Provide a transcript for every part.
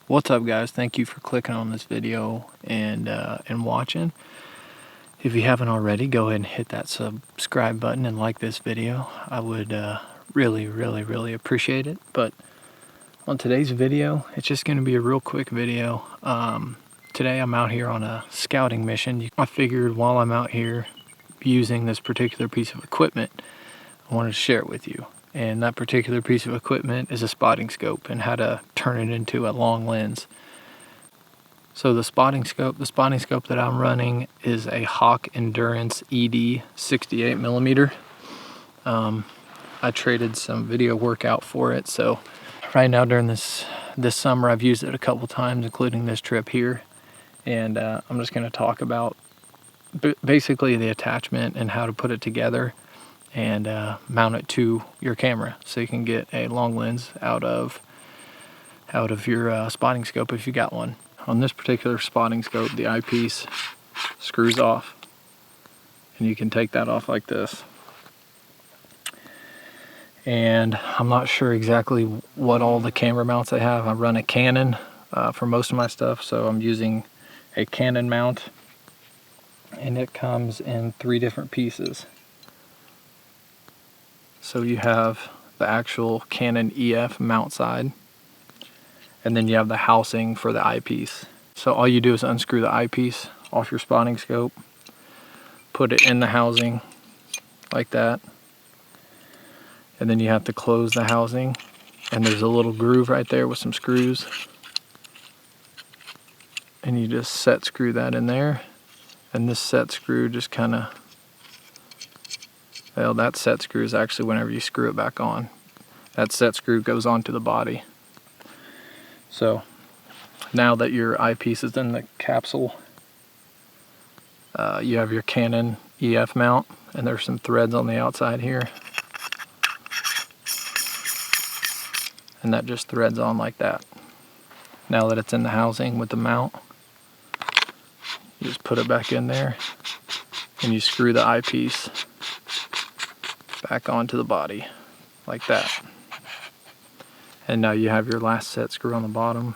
What's up, guys? Thank you for clicking on this video and watching. If you haven't already, go ahead and hit that subscribe button and like this video. I would really appreciate it. But on today's video, it's just going to be a real quick video. Today I'm out here on a scouting mission. I figured while I'm out here using this particular piece of equipment, I wanted to share it with you. And that particular piece of equipment is a spotting scope and how to turn it into a long lens. So the spotting scope that I'm running is a Hawk Endurance ED 68mm. I traded some video work out for it. So right now during this summer, I've used it a couple times, including this trip here. And I'm just going to talk about basically the attachment and how to put it together and mount it to your camera so you can get a long lens out of your spotting scope if you got one. On this particular spotting scope, the eyepiece screws off, and you can take that off like this. And I'm not sure exactly what all the camera mounts I have. I run a Canon for most of my stuff, so I'm using a Canon mount, and it comes in 3 different pieces. So you have the actual Canon EF mount side, and then you have the housing for the eyepiece. So all you do is unscrew the eyepiece off your spotting scope, put it in the housing like that, and then you have to close the housing, and there's a little groove right there with some screws, and you just set screw that in there, and this set screw just kind of, well, that set screw is actually whenever you screw it back on. That set screw goes onto the body. So now that your eyepiece is in the capsule, you have your Canon EF mount, and there's some threads on the outside here. And that just threads on like that. Now that it's in the housing with the mount, you just put it back in there, and you screw the eyepiece back onto the body like that. And now you have your last set screw on the bottom.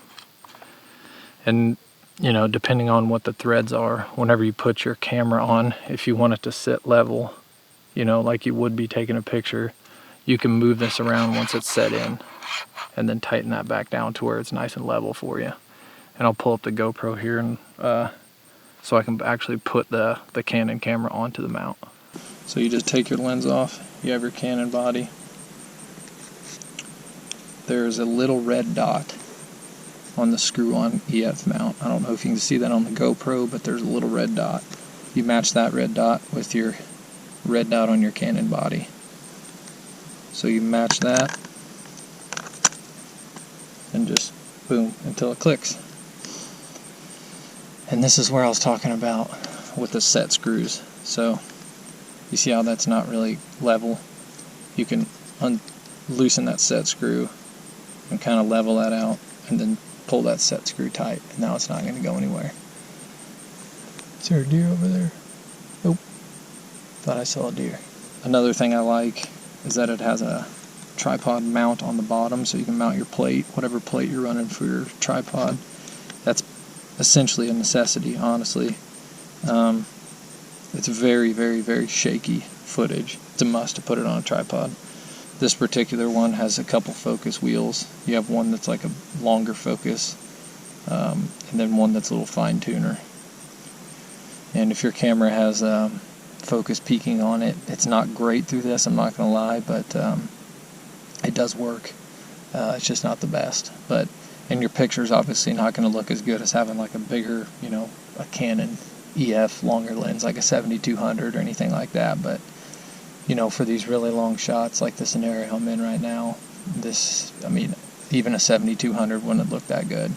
And you know, depending on what the threads are, whenever you put your camera on, if you want it to sit level, you know, like you would be taking a picture, you can move this around once it's set in and then tighten that back down to where it's nice and level for you. And I'll pull up the GoPro here and so I can actually put the Canon camera onto the mount. So you just take your lens off, you have your Canon body. There's a little red dot on the screw-on EF mount. I don't know if you can see that on the GoPro, but there's a little red dot. You match that red dot with your red dot on your Canon body. So you match that and just boom until it clicks. And this is where I was talking about with the set screws. So you see how that's not really level? You can loosen that set screw and kind of level that out, and then pull that set screw tight, and now it's not going to go anywhere. Is there a deer over there? Nope. Thought I saw a deer. Another thing I like is that it has a tripod mount on the bottom, so you can mount your plate, whatever plate you're running for your tripod. That's essentially a necessity, honestly. It's very shaky footage. It's a must to put it on a tripod. This particular one has a couple focus wheels. You have one that's like a longer focus, and then one that's a little fine tuner. And if your camera has focus peaking on it, it's not great through this, I'm not going to lie, but it does work. It's just not the best. But and your picture's obviously not going to look as good as having like a bigger, you know, a Canon EF longer lens, like a 7200 or anything like that. But you know, for these really long shots like the scenario I'm in right now, I mean, even a 7200 wouldn't look that good.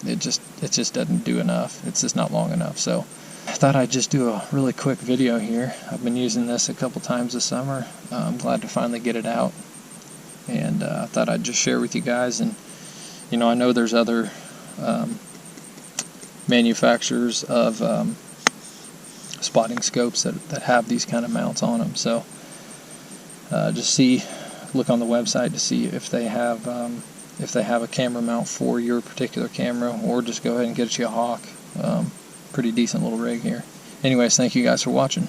It just doesn't do enough. It's just not long enough. So I thought I'd just do a really quick video here. I've been using this a couple times this summer. I'm glad to finally get it out, and I thought I'd just share with you guys. And you know, I know there's other manufacturers of spotting scopes that have these kind of mounts on them. So just look on the website to see if they have if they have a camera mount for your particular camera, or just go ahead and get you a Hawk. Pretty decent little rig here. Anyways, thank you guys for watching.